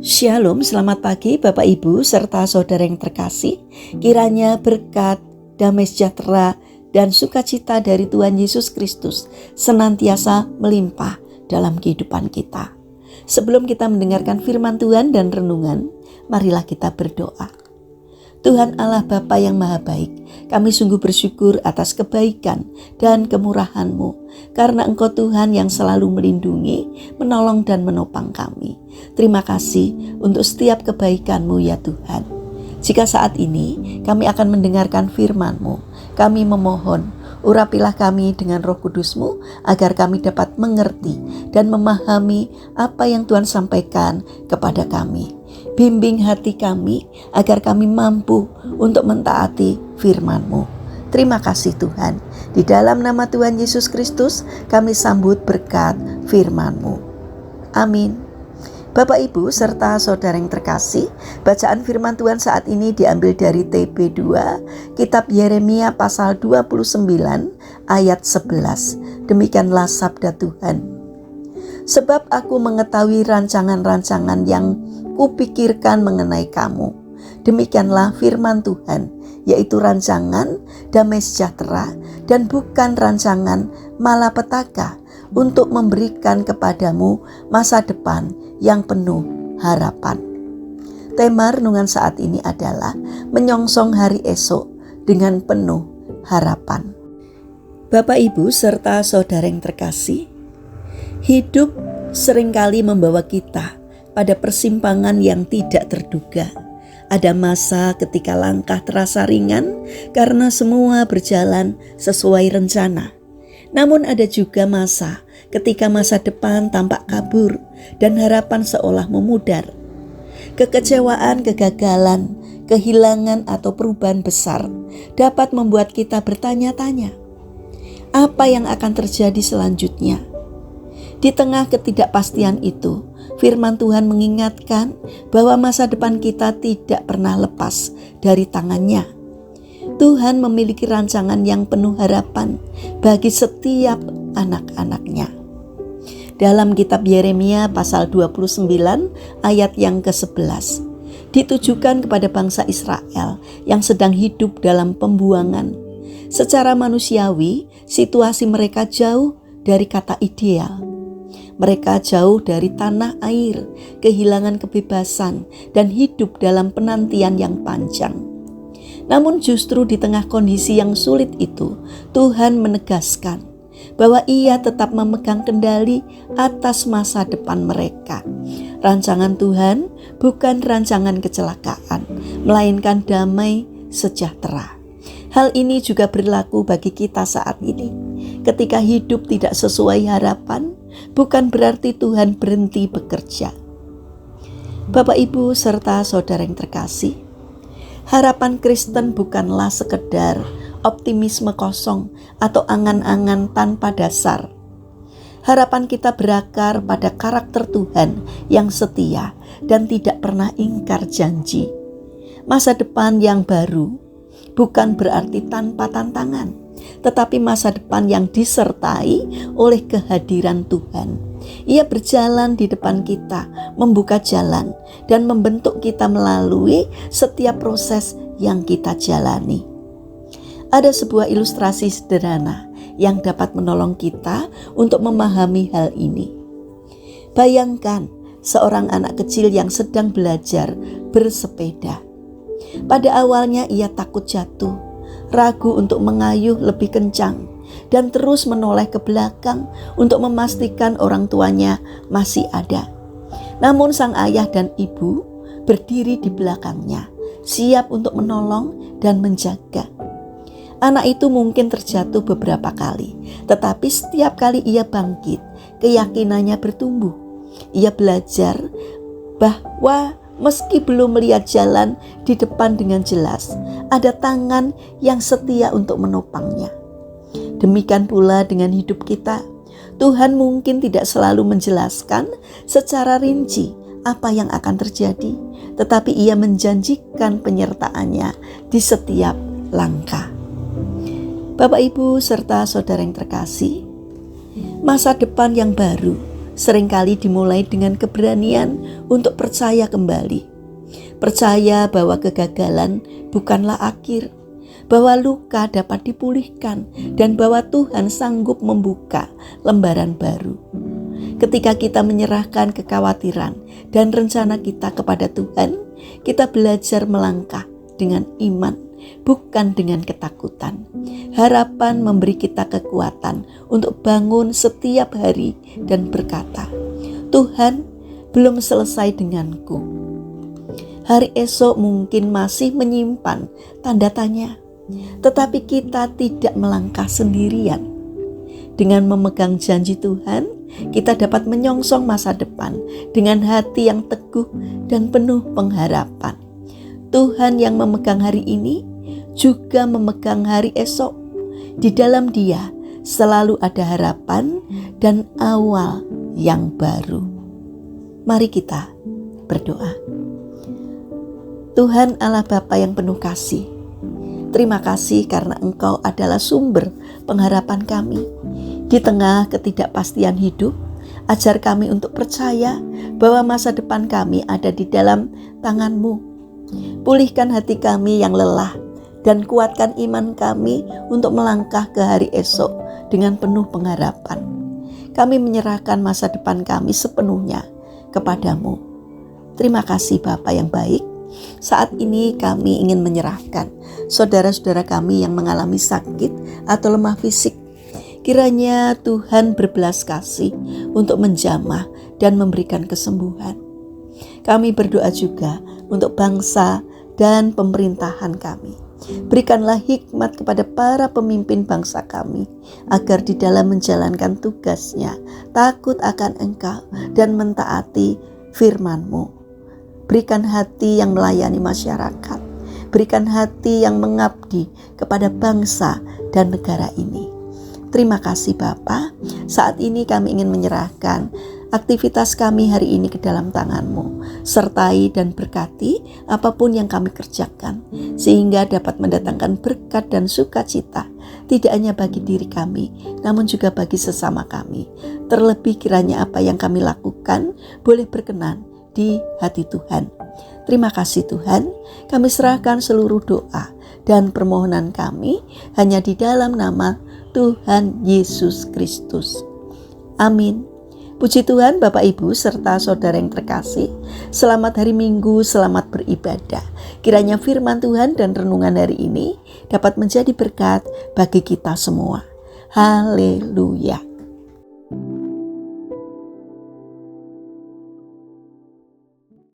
Shalom, selamat pagi Bapak Ibu serta saudara yang terkasih. Kiranya berkat, damai sejahtera, dan sukacita dari Tuhan Yesus Kristus senantiasa melimpah dalam kehidupan kita. Sebelum kita mendengarkan firman Tuhan dan renungan, marilah kita berdoa. Tuhan Allah Bapa yang Maha Baik, kami sungguh bersyukur atas kebaikan dan kemurahan-Mu, karena Engkau Tuhan yang selalu melindungi, menolong dan menopang kami. Terima kasih untuk setiap kebaikan-Mu ya Tuhan. Jika saat ini kami akan mendengarkan firman-Mu, kami memohon, urapilah kami dengan Roh Kudus-Mu agar kami dapat mengerti dan memahami apa yang Tuhan sampaikan kepada kami. Bimbing hati kami agar kami mampu untuk mentaati firman-Mu. Terima kasih Tuhan. Di dalam nama Tuhan Yesus Kristus kami sambut berkat firman-Mu. Amin. Bapak Ibu serta saudara yang terkasih, bacaan firman Tuhan saat ini diambil dari TB2, kitab Yeremia pasal 29 ayat 11. Demikianlah sabda Tuhan. Sebab aku mengetahui rancangan-rancangan yang kupikirkan mengenai kamu. Demikianlah firman Tuhan, yaitu rancangan damai sejahtera dan bukan rancangan malapetaka, untuk memberikan kepadamu masa depan yang penuh harapan. Tema renungan saat ini adalah menyongsong hari esok dengan penuh harapan. Bapak Ibu serta saudara yang terkasih, hidup seringkali membawa kita pada persimpangan yang tidak terduga. Ada masa ketika langkah terasa ringan karena semua berjalan sesuai rencana. Namun ada juga masa ketika masa depan tampak kabur dan harapan seolah memudar. Kekecewaan, kegagalan, kehilangan atau perubahan besar dapat membuat kita bertanya-tanya, apa yang akan terjadi selanjutnya? Di tengah ketidakpastian itu, firman Tuhan mengingatkan bahwa masa depan kita tidak pernah lepas dari tangan-Nya. Tuhan memiliki rancangan yang penuh harapan bagi setiap anak-anak-Nya. Dalam kitab Yeremia pasal 29 ayat yang ke-11, ditujukan kepada bangsa Israel yang sedang hidup dalam pembuangan. Secara manusiawi, situasi mereka jauh dari kata ideal. Mereka jauh dari tanah air, kehilangan kebebasan, dan hidup dalam penantian yang panjang. Namun justru di tengah kondisi yang sulit itu, Tuhan menegaskan bahwa Ia tetap memegang kendali atas masa depan mereka. Rancangan Tuhan bukan rancangan kecelakaan, melainkan damai sejahtera. Hal ini juga berlaku bagi kita saat ini. Ketika hidup tidak sesuai harapan, bukan berarti Tuhan berhenti bekerja. Bapak Ibu serta saudara yang terkasih, harapan Kristen bukanlah sekedar optimisme kosong atau angan-angan tanpa dasar. Harapan kita berakar pada karakter Tuhan yang setia dan tidak pernah ingkar janji. Masa depan yang baru bukan berarti tanpa tantangan, tetapi masa depan yang disertai oleh kehadiran Tuhan. Ia berjalan di depan kita, membuka jalan dan membentuk kita melalui setiap proses yang kita jalani. Ada sebuah ilustrasi sederhana yang dapat menolong kita untuk memahami hal ini. Bayangkan seorang anak kecil yang sedang belajar bersepeda. Pada awalnya ia takut jatuh, ragu untuk mengayuh lebih kencang, dan terus menoleh ke belakang untuk memastikan orang tuanya masih ada. Namun sang ayah dan ibu berdiri di belakangnya, siap untuk menolong dan menjaga. Anak itu mungkin terjatuh beberapa kali, tetapi setiap kali ia bangkit, keyakinannya bertumbuh. Ia belajar bahwa meski belum melihat jalan di depan dengan jelas, ada tangan yang setia untuk menopangnya. Demikian pula dengan hidup kita. Tuhan mungkin tidak selalu menjelaskan secara rinci apa yang akan terjadi, tetapi Ia menjanjikan penyertaannya di setiap langkah. Bapak Ibu serta saudara yang terkasih, masa depan yang baru seringkali dimulai dengan keberanian untuk percaya kembali. Percaya bahwa kegagalan bukanlah akhir, bahwa luka dapat dipulihkan, dan bahwa Tuhan sanggup membuka lembaran baru. Ketika kita menyerahkan kekhawatiran dan rencana kita kepada Tuhan, kita belajar melangkah dengan iman, bukan dengan ketakutan. Harapan memberi kita kekuatan untuk bangun setiap hari dan berkata, Tuhan belum selesai denganku. Hari esok mungkin masih menyimpan tanda tanya, tetapi kita tidak melangkah sendirian. Dengan memegang janji Tuhan, kita dapat menyongsong masa depan dengan hati yang teguh dan penuh pengharapan. Tuhan yang memegang hari ini juga memegang hari esok. Di dalam Dia selalu ada harapan dan awal yang baru. Mari kita berdoa. Tuhan Allah Bapa yang penuh kasih, terima kasih karena Engkau adalah sumber pengharapan kami. Di tengah ketidakpastian hidup, ajar kami untuk percaya bahwa masa depan kami ada di dalam tangan-Mu. Pulihkan hati kami yang lelah dan kuatkan iman kami untuk melangkah ke hari esok dengan penuh pengharapan. Kami menyerahkan masa depan kami sepenuhnya kepada-Mu. Terima kasih Bapa yang baik. Saat ini kami ingin menyerahkan saudara-saudara kami yang mengalami sakit atau lemah fisik. Kiranya Tuhan berbelas kasih untuk menjamah dan memberikan kesembuhan. Kami berdoa juga untuk bangsa dan pemerintahan kami. Berikanlah hikmat kepada para pemimpin bangsa kami, agar di dalam menjalankan tugasnya takut akan Engkau dan mentaati firman-Mu. Berikan hati yang melayani masyarakat. Berikan hati yang mengabdi kepada bangsa dan negara ini. Terima kasih Bapa. Saat ini kami ingin menyerahkan aktivitas kami hari ini ke dalam tangan-Mu. Sertai dan berkati apapun yang kami kerjakan, sehingga dapat mendatangkan berkat dan sukacita, tidak hanya bagi diri kami, namun juga bagi sesama kami. Terlebih kiranya apa yang kami lakukan boleh berkenan di hati Tuhan. Terima kasih Tuhan, kami serahkan seluruh doa dan permohonan kami hanya di dalam nama Tuhan Yesus Kristus. Amin. Puji Tuhan Bapak Ibu serta saudara yang terkasih. Selamat hari Minggu, selamat beribadah. Kiranya firman Tuhan dan renungan hari ini dapat menjadi berkat bagi kita semua. Haleluya.